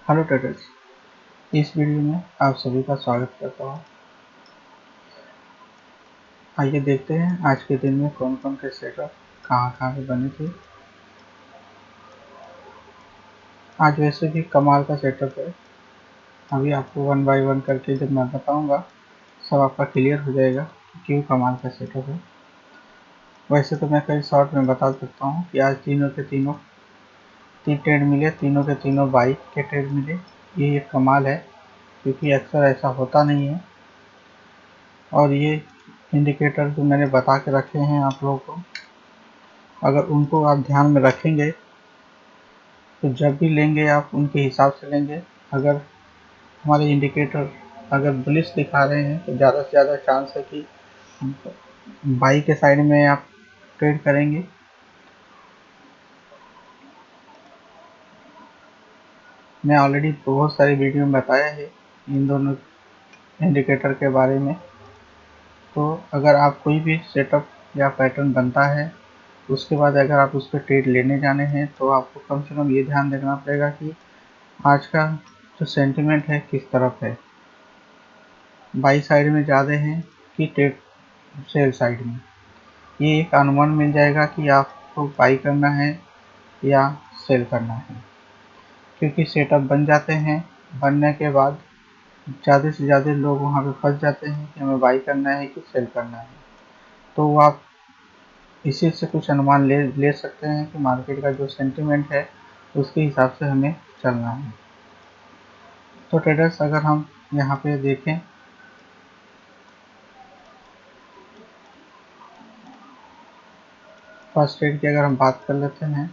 Hello traders, इस video में आप सभी का स्वागत करता हूँ। आइए देखते हैं आज के दिन में कौन कौन से सेटअप कहाँ पे बने थे। आज वैसे भी कमाल का सेटअप है। अभी आपको वन बाय वन करके जब मैं बताऊंगा सब आपका क्लियर हो जाएगा कि क्यों कमाल का सेटअप है। वैसे तो मैं कई शॉर्ट में बता सकता हूँ कि आज तीनों के तीनों ट्रेड मिले, तीनों के तीनों बाई के ट्रेड मिले। ये एक कमाल है क्योंकि अक्सर ऐसा होता नहीं है। और ये इंडिकेटर जो मैंने बता के रखे हैं आप लोगों को, अगर उनको आप ध्यान में रखेंगे तो जब भी लेंगे आप उनके हिसाब से लेंगे। अगर हमारे इंडिकेटर अगर बुलिश दिखा रहे हैं तो ज़्यादा से ज़्यादा चांस है कि बाई के साइड में आप ट्रेड करेंगे। मैं ऑलरेडी बहुत सारी वीडियो में बताया है इन दोनों इंडिकेटर के बारे में। तो अगर आप कोई भी सेटअप या पैटर्न बनता है उसके बाद अगर आप उस पर ट्रेड लेने जाने हैं तो आपको कम से कम ये ध्यान रखना पड़ेगा कि आज का जो सेंटिमेंट है किस तरफ है, बाई साइड में ज़्यादा है कि ट्रेड सेल साइड में। ये एक अनुमान मिल जाएगा कि आपको बाई करना है या सेल करना है, क्योंकि सेटअप बन जाते हैं। बनने के बाद ज़्यादा से ज़्यादा लोग वहाँ पे फंस जाते हैं कि हमें बाई करना है कि सेल करना है। तो आप इसी से कुछ अनुमान ले सकते हैं कि मार्केट का जो सेंटिमेंट है उसके हिसाब से हमें चलना है। तो ट्रेडर्स, अगर हम यहाँ पे देखें फर्स्ट ट्रेड की अगर हम बात कर लेते हैं,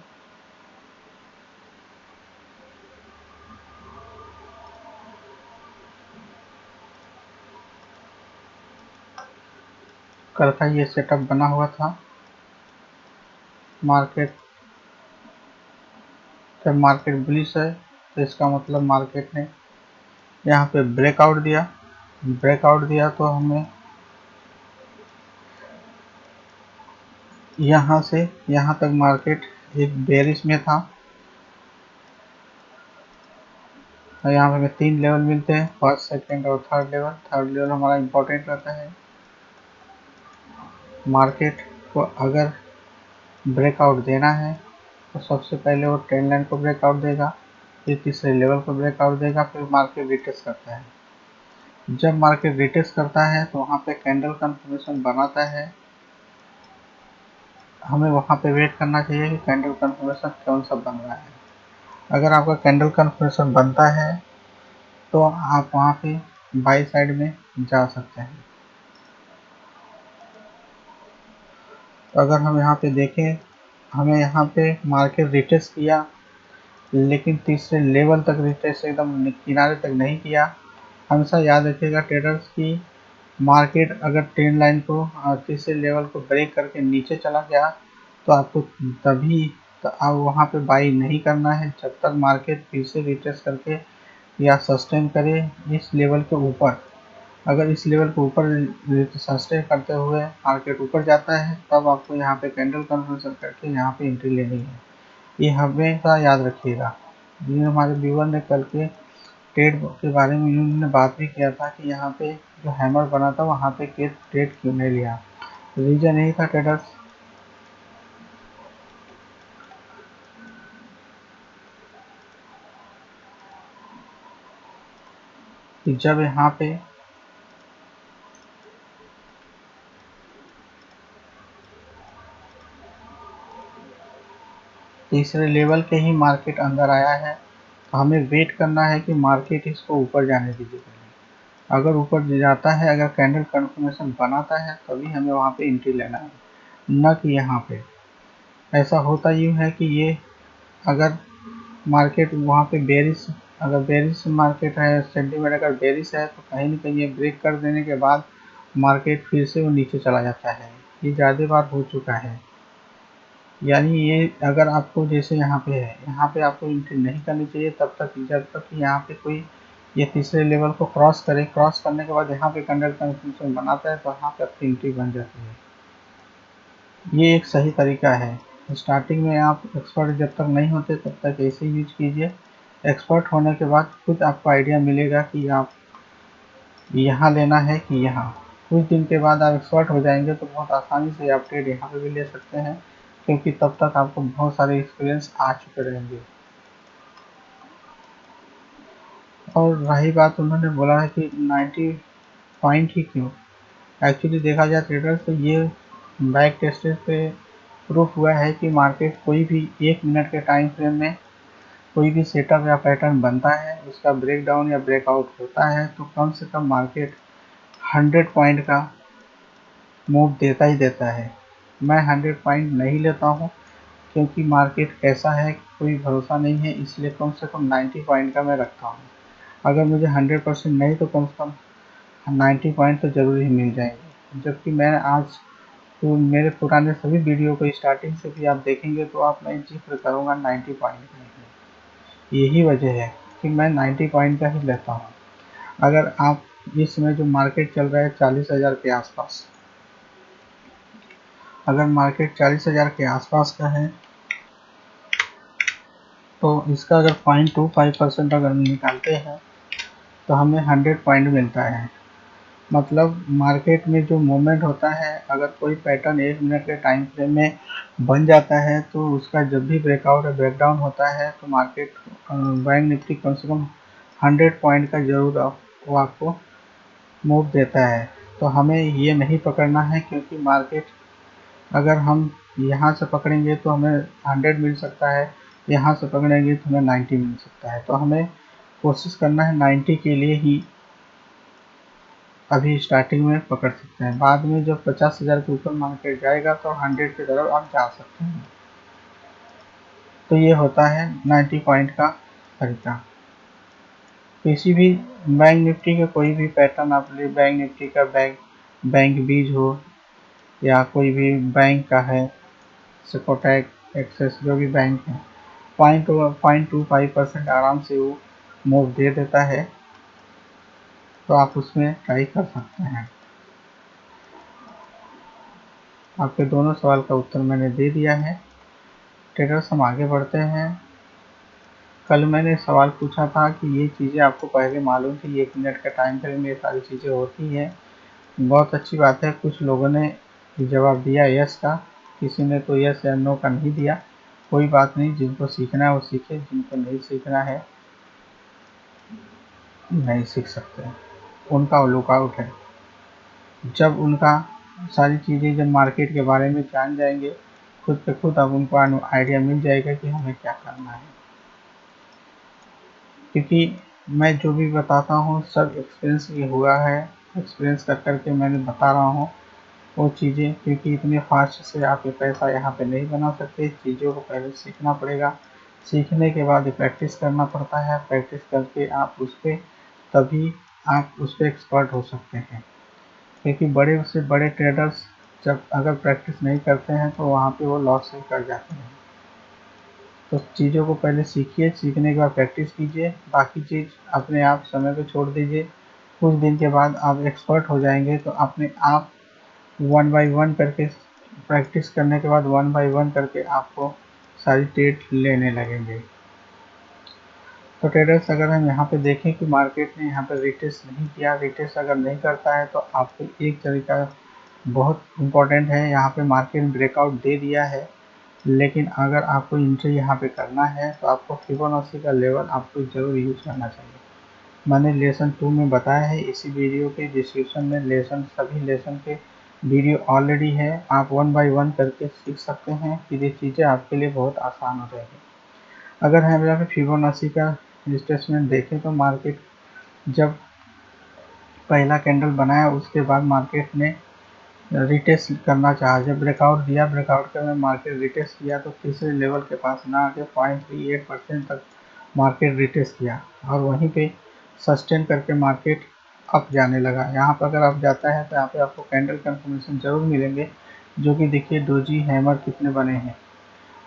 कल का ये सेटअप बना हुआ था। जब मार्केट बुलिश है तो इसका मतलब मार्केट ने यहाँ पे ब्रेकआउट दिया तो हमें यहाँ से यहाँ तक मार्केट एक बेरिश में था। और यहाँ पे हमें 3 लेवल मिलते हैं, फर्स्ट सेकंड और थर्ड लेवल। थर्ड लेवल हमारा इम्पोर्टेंट रहता है। मार्केट को अगर ब्रेकआउट देना है तो सबसे पहले वो ट्रेंड लाइन को ब्रेकआउट देगा, फिर तीसरे लेवल को ब्रेकआउट देगा, फिर मार्केट रिटेस्ट करता है। जब मार्केट रिटेस्ट करता है तो वहाँ पे कैंडल कंफर्मेशन बनाता है। हमें वहाँ पे वेट करना चाहिए कि कैंडल कंफर्मेशन कौन सा बन रहा है। अगर आपका कैंडल कंफर्मेशन बनता है तो आप वहाँ पे बाई साइड में जा सकते हैं। तो अगर हम यहाँ पे देखें, हमें यहाँ पे मार्केट रिटेस्ट किया लेकिन तीसरे लेवल तक रिटेस्ट एकदम किनारे तक नहीं किया। हमेशा याद रखिएगा ट्रेडर्स की मार्केट अगर ट्रेंड लाइन को तीसरे लेवल को ब्रेक करके नीचे चला गया तो आपको तभी तो आप वहाँ पे बाई नहीं करना है जब तक मार्केट फिर से रिटेस्ट करके या सस्टेन करे इस लेवल के ऊपर। अगर इस लेवल को ऊपर सस्टेन करते हुए मार्केट ऊपर जाता है तब आपको यहाँ पे कैंडल कन्वर्जन करके यहाँ पे एंट्री लेनी है। ये हमेशा याद रखिएगा। ये हमारे व्यूअर ने कल के ट्रेड के बारे में उन्होंने बात भी किया था कि यहाँ पे जो हैमर बना था वहाँ पे ट्रेड क्यों नहीं लिया। रीजन यही था ट्रेडर्स कि जब यहाँ पे तीसरे लेवल के ही मार्केट अंदर आया है तो हमें वेट करना है कि मार्केट इसको ऊपर जाने दीजिए। अगर ऊपर जाता है, अगर कैंडल कंफर्मेशन बनाता है तभी हमें वहाँ पे एंट्री लेना है, न कि यहाँ पे। ऐसा होता यूँ है कि ये अगर मार्केट वहाँ पे बेरिश, अगर बेरिश मार्केट है, सेंटीमेंट अगर बेरिश है तो कहीं ना कहीं ये ब्रेक कर देने के बाद मार्केट फिर से वो नीचे चला जाता है। ये ज़्यादा बार हो चुका है। यानी ये अगर आपको जैसे यहाँ पे है, यहाँ पे आपको एंट्री नहीं करनी चाहिए तब तक जब तक यहाँ पे कोई ये तीसरे लेवल को क्रॉस करे। क्रॉस करने के बाद यहाँ पे कैंडल कंफर्मेशन बनाता है तो यहाँ पे आपकी एंट्री बन जाती है। ये एक सही तरीका है। स्टार्टिंग में आप एक्सपर्ट जब तक नहीं होते तब तक ऐसे यूज कीजिए, एक्सपर्ट होने के बाद खुद आपको आइडिया मिलेगा कि आप यहाँ लेना है कि यहाँ। कुछ दिन के बाद आप एक्सपर्ट हो जाएंगे तो बहुत आसानी से आप ट्रेड यहाँ पे भी ले सकते हैं, क्योंकि तब तक आपको बहुत सारे एक्सपीरियंस आ चुके रहेंगे। और रही बात, उन्होंने बोला है कि 90 पॉइंट ही क्यों, एक्चुअली देखा जाए ट्रेडर्स तो ये बैक टेस्टेड पे प्रूफ हुआ है कि मार्केट कोई भी 1 मिनट के टाइम फ्रेम में कोई भी सेटअप या पैटर्न बनता है, उसका ब्रेकडाउन या ब्रेकआउट होता है, तो कम से कम मार्केट 100 पॉइंट का मूव देता ही देता है। मैं 100 पॉइंट नहीं लेता हूँ, क्योंकि मार्केट कैसा है कोई भरोसा नहीं है, इसलिए कम से कम 90 पॉइंट का मैं रखता हूँ। अगर मुझे 100% नहीं तो कम से कम 90 पॉइंट तो ज़रूर ही मिल जाएंगे। जबकि मैं आज तो मेरे पुराने सभी वीडियो को स्टार्टिंग से भी आप देखेंगे तो आप मैं जिक्र करूँगा 90 पॉइंट का ही। यही वजह है कि मैं 90 पॉइंट का ही लेता हूँ। अगर आप इस समय जो मार्केट चल रहा है 40,000 के आसपास, अगर मार्केट 40,000 के आसपास का है तो इसका अगर 0.25% अगर निकालते हैं तो हमें 100 पॉइंट मिलता है। मतलब मार्केट में जो मूवमेंट होता है, अगर कोई पैटर्न 1 मिनट के टाइम फ्रेम में बन जाता है तो उसका जब भी ब्रेकआउट या ब्रेकडाउन होता है तो मार्केट बैंक निफ्टी कम से कम 100 पॉइंट का जरूर वो आपको मूव देता है। तो हमें ये नहीं पकड़ना है, क्योंकि मार्केट अगर हम यहाँ से पकड़ेंगे तो हमें 100 मिल सकता है, यहाँ से पकड़ेंगे तो हमें 90 मिल सकता है। तो हमें कोशिश करना है 90 के लिए ही अभी स्टार्टिंग में पकड़ सकते हैं। बाद में जब 50,000 के ऊपर मार्केट जाएगा तो 100 की तरफ आप जा सकते हैं। तो ये होता है 90 पॉइंट का तरीका। किसी भी बैंक निफ्टी का कोई भी पैटर्न आप ले, बैंक निफ्टी का बैंक बीज हो या कोई भी बैंक का है, कोटक, एक्सिस, जो भी बैंक है, 0.25% आराम से वो मूव दे देता है। तो आप उसमें ट्राई कर सकते हैं। आपके दोनों सवाल का उत्तर मैंने दे दिया है। ट्रेडर्स, हम आगे बढ़ते हैं। कल मैंने सवाल पूछा था कि ये चीज़ें आपको पहले मालूम थी, 1 मिनट का टाइम फ्रेम में ये सारी चीज़ें होती हैं। बहुत अच्छी बात है, कुछ लोगों ने जवाब दिया यस का, किसी ने तो यस या नो का नहीं दिया। कोई बात नहीं, जिनको सीखना है वो सीखे, जिनको नहीं सीखना है नहीं सीख सकते, उनका लुकआउट है। जब उनका सारी चीज़ें जब मार्केट के बारे में जान जाएंगे खुद पे खुद, अब उनको आइडिया मिल जाएगा कि हमें क्या करना है। क्योंकि मैं जो भी बताता हूँ सब एक्सपीरियंस ये हुआ है, एक्सपीरियंस कर करके मैंने बता रहा हूँ वो चीज़ें। क्योंकि इतने फास्ट से आप ये पैसा यहाँ पे नहीं बना सकते, चीज़ों को पहले सीखना पड़ेगा। सीखने के बाद प्रैक्टिस करना पड़ता है, प्रैक्टिस करके आप उस पर तभी आप उस पर एक्सपर्ट हो सकते हैं। क्योंकि बड़े से बड़े ट्रेडर्स जब अगर प्रैक्टिस नहीं करते हैं तो वहाँ पे वो लॉस से कर जाते हैं। तो चीज़ों को पहले सीखिए, सीखने के बाद प्रैक्टिस कीजिए, बाकी चीज़ अपने आप समय पे छोड़ दीजिए। कुछ दिन के बाद आप एक्सपर्ट हो जाएंगे तो अपने आप 1 बाय 1 करके प्रैक्टिस करने के बाद 1 बाय 1 करके आपको सारी ट्रेड लेने लगेंगे। तो ट्रेडर्स, अगर हम यहाँ पे देखें कि मार्केट ने यहाँ पर रिटेस्ट नहीं किया, रिटेस्ट अगर नहीं करता है तो आपको एक तरीका बहुत इम्पोर्टेंट है। यहाँ पे मार्केट ब्रेकआउट दे दिया है, लेकिन अगर आपको एंट्री यहाँ पे करना है तो आपको फिबोनाची का लेवल आपको ज़रूर यूज करना चाहिए। मैंने लेसन 2 में बताया है, इसी वीडियो के डिस्क्रिप्शन में सभी लेसन के वीडियो ऑलरेडी है। आप 1 बाय 1 करके सीख सकते हैं कि ये चीज़ें आपके लिए बहुत आसान हो जाएगी। अगर हम यहाँ पे फिबोनाची का रिट्रेसमेंट देखें तो मार्केट जब पहला कैंडल बनाया उसके बाद मार्केट ने रिटेस्ट करना चाहा, जब ब्रेकआउट दिया, ब्रेकआउट के बाद मार्केट रिटेस्ट किया तो तीसरे लेवल के पास ना आके 0.38% तक मार्केट रिटेस्ट किया और वहीं पे सस्टेन करके मार्केट अप जाने लगा। यहाँ पर अगर आप जाता है तो यहाँ पे आपको कैंडल कंफर्मेशन जरूर मिलेंगे, जो कि देखिए डोजी हैमर कितने बने हैं।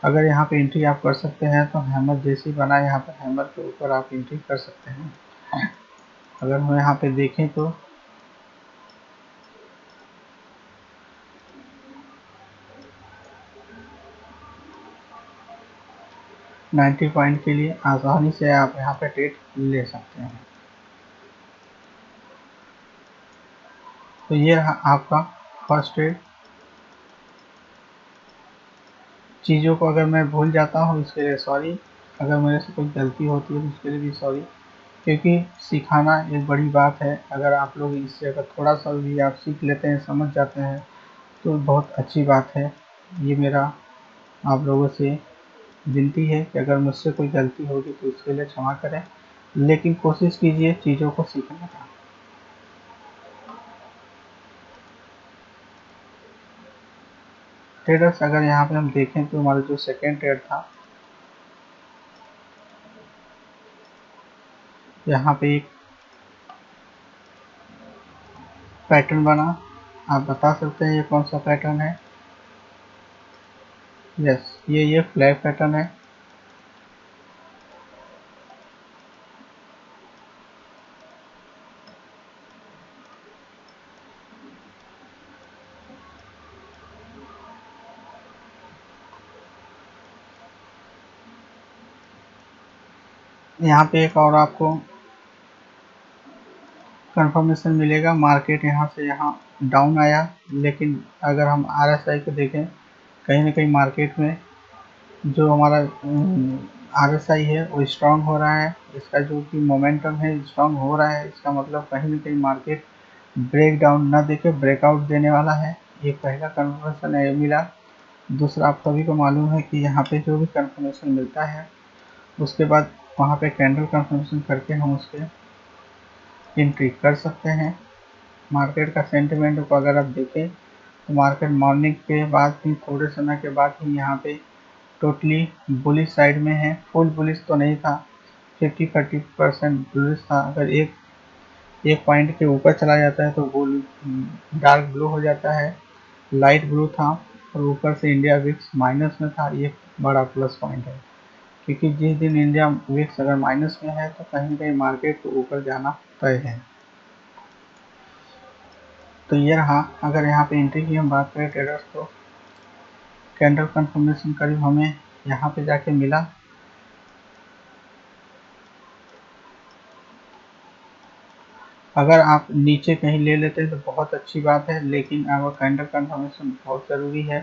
अगर यहाँ पे एंट्री आप कर सकते हैं तो हैमर जैसे ही बना, यहाँ पर हैमर के ऊपर आप एंट्री कर सकते हैं। अगर हम यहाँ पे देखें तो 90 पॉइंट के लिए आसानी से आप यहाँ पे ट्रेड ले सकते हैं। तो ये रहा आपका फर्स्ट ट्रेड। चीज़ों को अगर मैं भूल जाता हूँ इसके लिए सॉरी, अगर मेरे से कोई गलती होती है तो उसके लिए भी सॉरी, क्योंकि सिखाना एक बड़ी बात है। अगर आप लोग इससे अगर थोड़ा सा भी आप सीख लेते हैं, समझ जाते हैं, तो बहुत अच्छी बात है। ये मेरा आप लोगों से विनती है कि अगर मुझसे कोई गलती होगी तो उसके लिए क्षमा करें, लेकिन कोशिश कीजिए चीज़ों को सीखने का। ट्रेडर्स अगर यहाँ पे हम देखें तो हमारा जो सेकेंड ट्रेड था, यहाँ पे एक पैटर्न बना। आप बता सकते हैं ये कौन सा पैटर्न है? यस, ये फ्लैग पैटर्न है। यहाँ पे एक और आपको कंफर्मेशन मिलेगा। मार्केट यहाँ से यहाँ डाउन आया, लेकिन अगर हम RSI को देखें, कहीं ना कहीं मार्केट में जो हमारा RSI है वो स्ट्रांग हो रहा है। इसका जो कि मोमेंटम है स्ट्रांग हो रहा है। इसका मतलब कहीं ना कहीं मार्केट ब्रेक डाउन ना देके ब्रेकआउट देने वाला है। ये पहला कंफर्मेशन है मिला। दूसरा, आप सभी को मालूम है कि यहाँ पे जो भी कंफर्मेशन मिलता है उसके बाद वहाँ पे कैंडल कंफर्मेशन करके हम उस पर एंट्री कर सकते हैं। मार्केट का सेंटिमेंट को अगर आप देखें तो मार्केट मॉर्निंग के बाद ही, थोड़े समय के बाद ही यहाँ पे टोटली बुलिश साइड में है। फुल बुलिश तो नहीं था, 50-30% बुलिश था। अगर एक पॉइंट के ऊपर चला जाता है तो बुल डार्क ब्लू हो जाता है, लाइट ब्लू था, और ऊपर से इंडिया विक्स माइनस में था। ये बड़ा प्लस पॉइंट है, क्योंकि जिस दिन इंडिया विक्स अगर माइनस में है तो कहीं ना कहीं मार्केट को ऊपर जाना तय है। तो ये रहा। अगर यहाँ पे एंट्री की हम बात करें ट्रेडर्स, तो कैंडल कंफर्मेशन करीब हमें यहाँ पे जाके मिला। अगर आप नीचे कहीं ले लेते हैं तो बहुत अच्छी बात है, लेकिन आपका कैंडल कंफर्मेशन बहुत ज़रूरी है।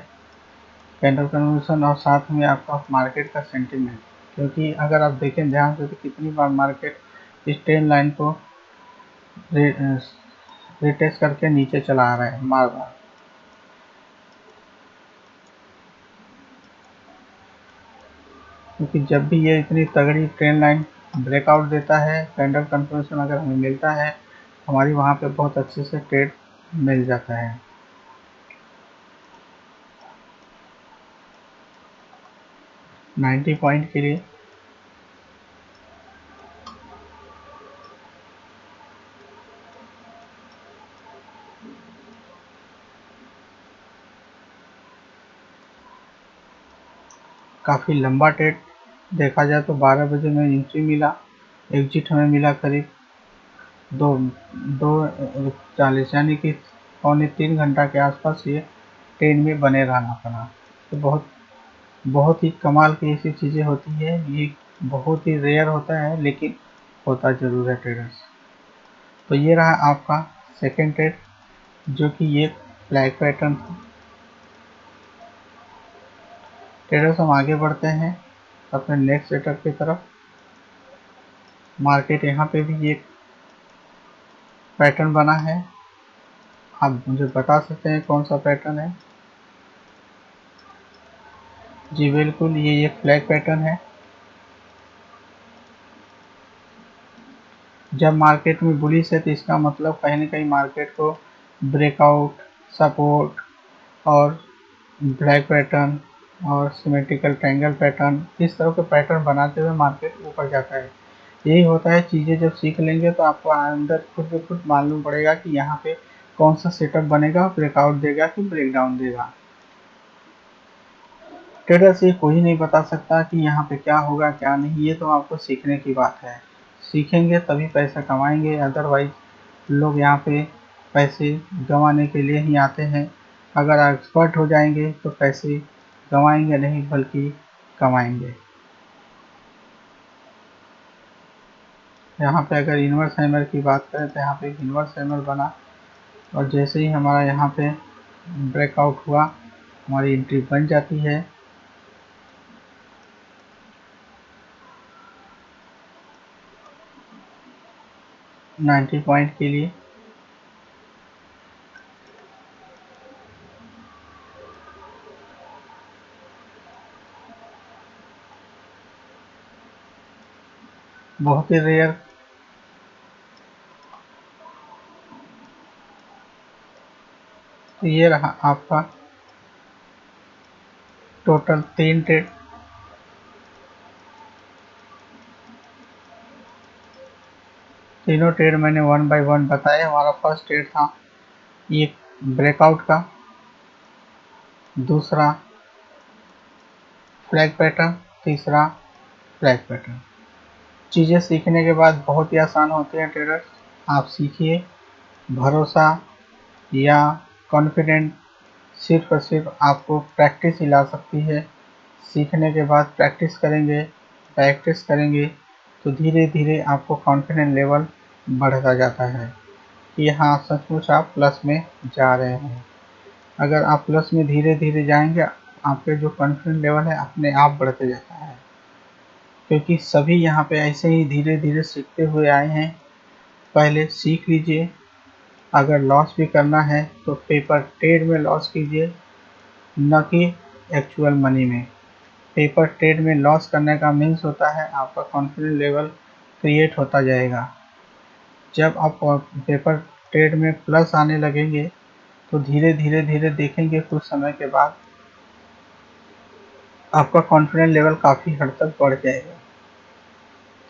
कैंडल कंफर्मेशन और साथ में आपका मार्केट का सेंटीमेंट, क्योंकि अगर आप देखें ध्यान से तो कितनी बार मार्केट इस ट्रेंड लाइन को रिटेस्ट करके नीचे चला आ रहा है बार बार। क्योंकि जब भी ये इतनी तगड़ी ट्रेंड लाइन ब्रेकआउट देता है, कैंडल कंफर्मेशन अगर हमें मिलता है, हमारी वहाँ पे बहुत अच्छे से ट्रेड मिल जाता है। नाइन्टी पॉइंट के लिए काफ़ी लंबा ट्रेड देखा जाए तो 12 बजे में एंट्री मिला, एग्जिट हमें मिला करीब दो दो 40, यानी कि 2.25 घंटा के आसपास ये ट्रेड में बने रहना पड़ा। तो बहुत बहुत ही कमाल की ऐसी चीज़ें होती है। ये बहुत ही रेयर होता है, लेकिन होता ज़रूर है ट्रेडर्स। तो ये रहा आपका सेकेंड ट्रेड, जो कि ये फ्लैग पैटर्न था। ट्रेडर्स हम आगे बढ़ते हैं अपने नेक्स्ट सेटअप की तरफ। मार्केट यहाँ पे भी एक पैटर्न बना है। आप मुझे बता सकते हैं कौन सा पैटर्न है? जी बिल्कुल, ये एक फ्लैग पैटर्न है। जब मार्केट में बुलिश है तो इसका मतलब कहीं ना कहीं मार्केट को ब्रेकआउट, सपोर्ट और ब्लैक पैटर्न और सिमेट्रिकल ट्रायंगल पैटर्न, इस तरह के पैटर्न बनाते हुए मार्केट ऊपर जाता है। यही होता है। चीज़ें जब सीख लेंगे तो आपको अंदर खुद ब खुद मालूम पड़ेगा कि यहाँ पे कौन सा सेटअप बनेगा, ब्रेकआउट देगा कि ब्रेकडाउन देगा। ट्रेडर से कोई नहीं बता सकता कि यहाँ पे क्या होगा क्या नहीं। ये तो आपको सीखने की बात है। सीखेंगे तभी पैसा कमाएंगे, अदरवाइज लोग यहाँ पे पैसे गंवाने के लिए ही आते हैं। अगर आप एक्सपर्ट हो जाएंगे तो पैसे गंवाएंगे नहीं बल्कि कमाएंगे। यहाँ पे अगर इन्वर्स हैमर की बात करें तो यहाँ पे एक इन्वर्स हैमर बना और जैसे ही हमारा यहाँ पे ब्रेकआउट हुआ हमारी एंट्री बन जाती है। $90 पॉइंट के लिए बहुत ही रेयर। तो ये रहा आपका टोटल 3 ट्रेड। तीनों ट्रेड मैंने 1 बाय 1 बताया। हमारा फर्स्ट ट्रेड था एक ब्रेकआउट का, दूसरा फ्लैग पैटर्न, तीसरा फ्लैग पैटर्न। चीज़ें सीखने के बाद बहुत ही आसान होते हैं ट्रेडर्स। आप सीखिए। भरोसा या कॉन्फिडेंट सिर्फ और सिर्फ आपको प्रैक्टिस ही ला सकती है। सीखने के बाद प्रैक्टिस करेंगे तो धीरे धीरे आपको कॉन्फिडेंस लेवल बढ़ता जाता है कि हाँ सचमुच आप प्लस में जा रहे हैं। अगर आप प्लस में धीरे धीरे जाएंगे आपके जो कॉन्फिडेंस लेवल है अपने आप बढ़ते जाता है, क्योंकि सभी यहाँ पे ऐसे ही धीरे धीरे सीखते हुए आए हैं। पहले सीख लीजिए। अगर लॉस भी करना है तो पेपर ट्रेड में लॉस कीजिए, न कि एक्चुअल मनी में। पेपर ट्रेड में लॉस करने का मीन्स होता है आपका कॉन्फिडेंस लेवल क्रिएट होता जाएगा। जब आप पेपर ट्रेड में प्लस आने लगेंगे तो धीरे धीरे देखेंगे कुछ समय के बाद आपका कॉन्फिडेंस लेवल काफ़ी हद तक बढ़ जाएगा।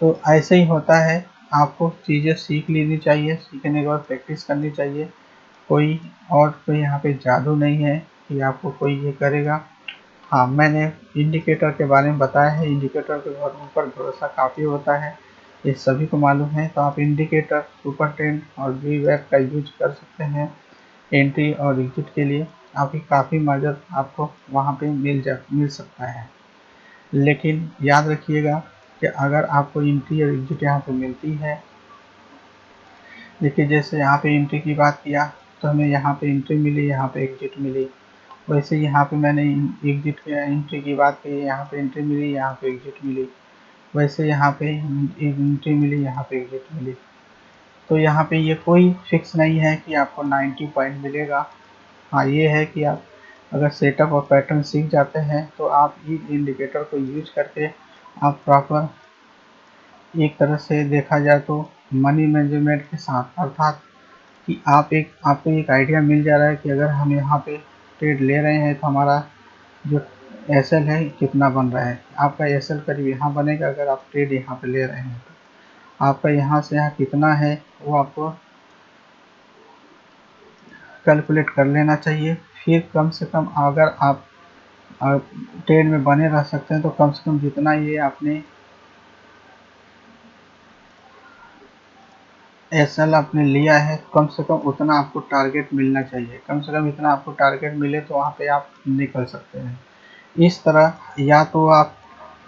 तो ऐसे ही होता है। आपको चीज़ें सीख लेनी चाहिए, सीखने के बाद प्रैक्टिस करनी चाहिए। कोई यहाँ पे जादू नहीं है कि आपको कोई ये करेगा। हाँ, मैंने इंडिकेटर के बारे में बताया है। इंडिकेटर के ऊपर भरोसा काफ़ी होता है, ये सभी को मालूम है। तो आप इंडिकेटर, सुपर ट्रेंड और वीवेक का यूज कर सकते हैं एंट्री और एग्जिट के लिए। आपकी काफ़ी मदद आपको वहाँ पे मिल सकता है। लेकिन याद रखिएगा कि अगर आपको एंट्री और एग्जिट यहाँ पे मिलती है, देखिए जैसे यहाँ पे एंट्री की बात किया तो हमें यहाँ पे एंट्री मिली, यहाँ पे एग्जिट मिली। वैसे यहाँ पे मैंने एग्जिट की एंट्री की बात की, यहाँ पे एंट्री मिली, यहाँ पे एग्जिट मिली। वैसे यहाँ पे एंट्री मिली, यहाँ पे एग्जिट मिली। तो यहाँ पे ये कोई फिक्स नहीं है कि आपको 90 पॉइंट मिलेगा। हाँ, ये है कि आप अगर सेटअप और पैटर्न सीख जाते हैं तो आप इस इंडिकेटर को यूज करके आप प्रॉपर एक तरह से देखा जाए तो मनी मैनेजमेंट के साथ, अर्थात कि आपको एक आइडिया मिल जा रहा है कि अगर हम यहाँ पे ट्रेड ले रहे हैं तो हमारा जो एसएल है कितना बन रहा है। आपका एसएल करीब यहाँ बनेगा अगर आप ट्रेड यहाँ पे ले रहे हैं तो आपका यहाँ से यहाँ कितना है वो आपको कैलकुलेट कर लेना चाहिए। फिर कम से कम अगर आप ट्रेड में बने रह सकते हैं तो कम से कम जितना ये आपने एसएल आपने लिया है कम से कम उतना आपको टारगेट मिलना चाहिए। कम से कम इतना आपको टारगेट मिले तो वहाँ पे आप निकल सकते हैं। इस तरह या तो आप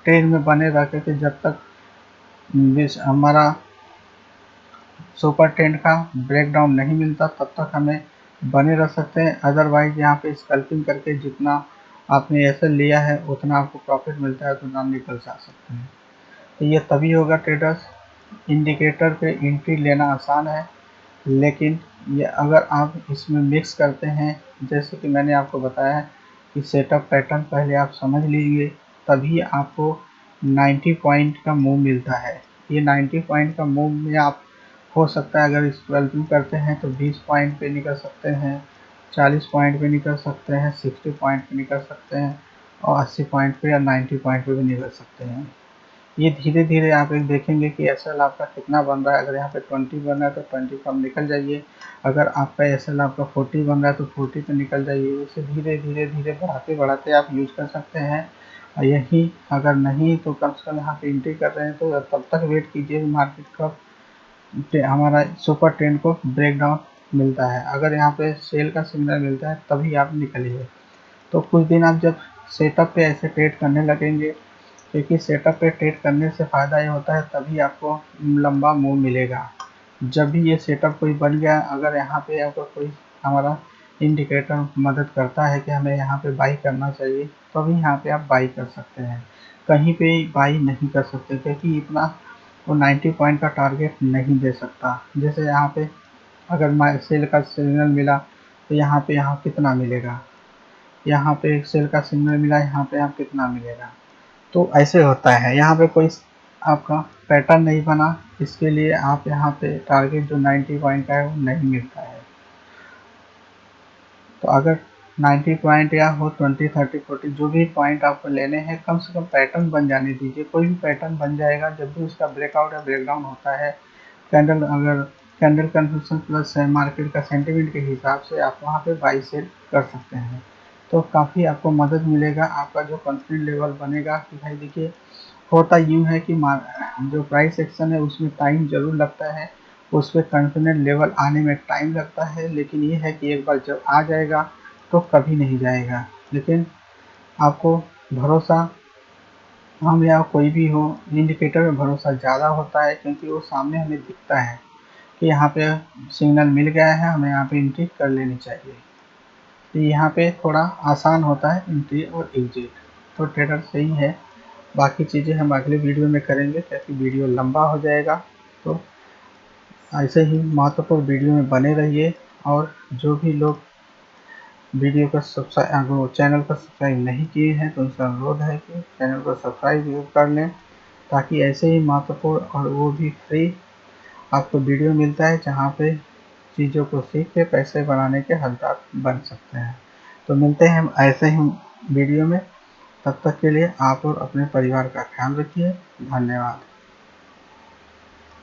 ट्रेड में बने रह के जब तक हमारा सुपर ट्रेंड का ब्रेकडाउन नहीं मिलता तब तक हमें बने रह सकते हैं। अदरवाइज यहाँ पे स्कल्पिंग करके जितना आपने एसएल लिया है उतना आपको प्रॉफिट मिलता है उतना निकल जा सकते हैं। तो ये तभी होगा ट्रेडर्स। इंडिकेटर पे एंट्री लेना आसान है, लेकिन ये अगर आप इसमें मिक्स करते हैं, जैसे कि मैंने आपको बताया कि सेटअप पैटर्न पहले आप समझ लीजिए तभी आपको 90 पॉइंट का मूव मिलता है। ये 90 पॉइंट का मूव में आप हो सकता है अगर स्कैल्पिंग करते हैं तो 20 पॉइंट पे निकल सकते हैं, 40 पॉइंट पे निकल सकते हैं, 60 पॉइंट पे निकल सकते हैं और 80 पॉइंट पे या 90 पॉइंट पे भी निकल सकते हैं। ये धीरे धीरे आप एक देखेंगे कि एसएल आपका कितना बन रहा है। अगर यहाँ पे 20 बन रहा है तो 20 पर निकल जाइए। अगर आपका एसएल आपका 40 बन रहा है तो 40 पे निकल जाइए। इसे धीरे धीरे बढ़ाते बढ़ाते आप यूज कर सकते हैं। और यही अगर नहीं तो कम से कम यहाँ पे एंट्री कर रहे हैं तो तब तक वेट कीजिए मार्केट कब हमारा सुपर ट्रेंड को ब्रेक डाउन मिलता है। अगर यहाँ पे सेल का सिग्नल मिलता है तभी आप निकलिए। तो कुछ दिन आप जब सेटअप पे ऐसे ट्रेड करने लगेंगे क्योंकि सेटअप पे ट्रेड करने से फ़ायदा ये होता है, तभी आपको लंबा मूव मिलेगा। जब भी ये सेटअप कोई बन गया, अगर यहाँ पे आपको कोई हमारा इंडिकेटर मदद करता है कि हमें यहाँ पे बाई करना चाहिए, तो अभी यहाँ पे आप बाई कर सकते हैं। कहीं पे बाई नहीं कर सकते, क्योंकि इतना वो 90 पॉइंट का टारगेट नहीं दे सकता। जैसे यहाँ पे अगर सेल का सिग्नल मिला, तो यहाँ पे कितना मिलेगा, यहाँ पे एक सेल का सिग्नल मिला, यहाँ पे कितना मिलेगा। तो ऐसे होता है, यहाँ पे कोई आपका पैटर्न नहीं बना, इसके लिए आप यहाँ पे टारगेट जो 90 पॉइंट का है वो नहीं मिलता है। तो अगर 90 पॉइंट या हो 20, 30, 40 जो भी पॉइंट आपको लेने हैं, कम से कम पैटर्न बन जाने दीजिए। कोई भी पैटर्न बन जाएगा, जब भी उसका ब्रेकआउट या ब्रेकडाउन होता है, कैंडल अगर कैंडल कन्फर्मेशन प्लस मार्केट का सेंटिमेंट के हिसाब से आप वहाँ पे बाई सेल कर सकते हैं। तो काफ़ी आपको मदद मिलेगा। आपका जो कॉन्फिडेंस लेवल बनेगा कि भाई देखिए, होता यूँ है कि जो प्राइस एक्शन है उसमें टाइम ज़रूर लगता है, उस पर कॉन्फिडेंस लेवल आने में टाइम लगता है, लेकिन ये है कि एक बार जब आ जाएगा तो कभी नहीं जाएगा। लेकिन आपको भरोसा, हम या कोई भी हो, इंडिकेटर में भरोसा ज़्यादा होता है, क्योंकि वो सामने हमें दिखता है कि यहाँ पे सिग्नल मिल गया है, हमें यहाँ पे एंट्री कर लेनी चाहिए। तो यहाँ पे थोड़ा आसान होता है एंट्री और एग्जिट। तो ट्रेडर सही है। बाकी चीज़ें हम अगले वीडियो में करेंगे, क्योंकि वीडियो लंबा हो जाएगा। तो ऐसे ही महत्वपूर्ण वीडियो में बने रहिए, और जो भी लोग वीडियो को चैनल को सब्सक्राइब नहीं किए हैं, तो उनसे अनुरोध है कि चैनल को सब्सक्राइब कर लें, ताकि ऐसे ही महत्वपूर्ण और वो भी फ्री आपको वीडियो मिलता है, जहाँ पे चीज़ों को सीख के पैसे बनाने के हकदार बन सकते हैं। तो मिलते हैं हम ऐसे ही वीडियो में। तब तक के लिए आप और अपने परिवार का ख्याल रखिए। धन्यवाद।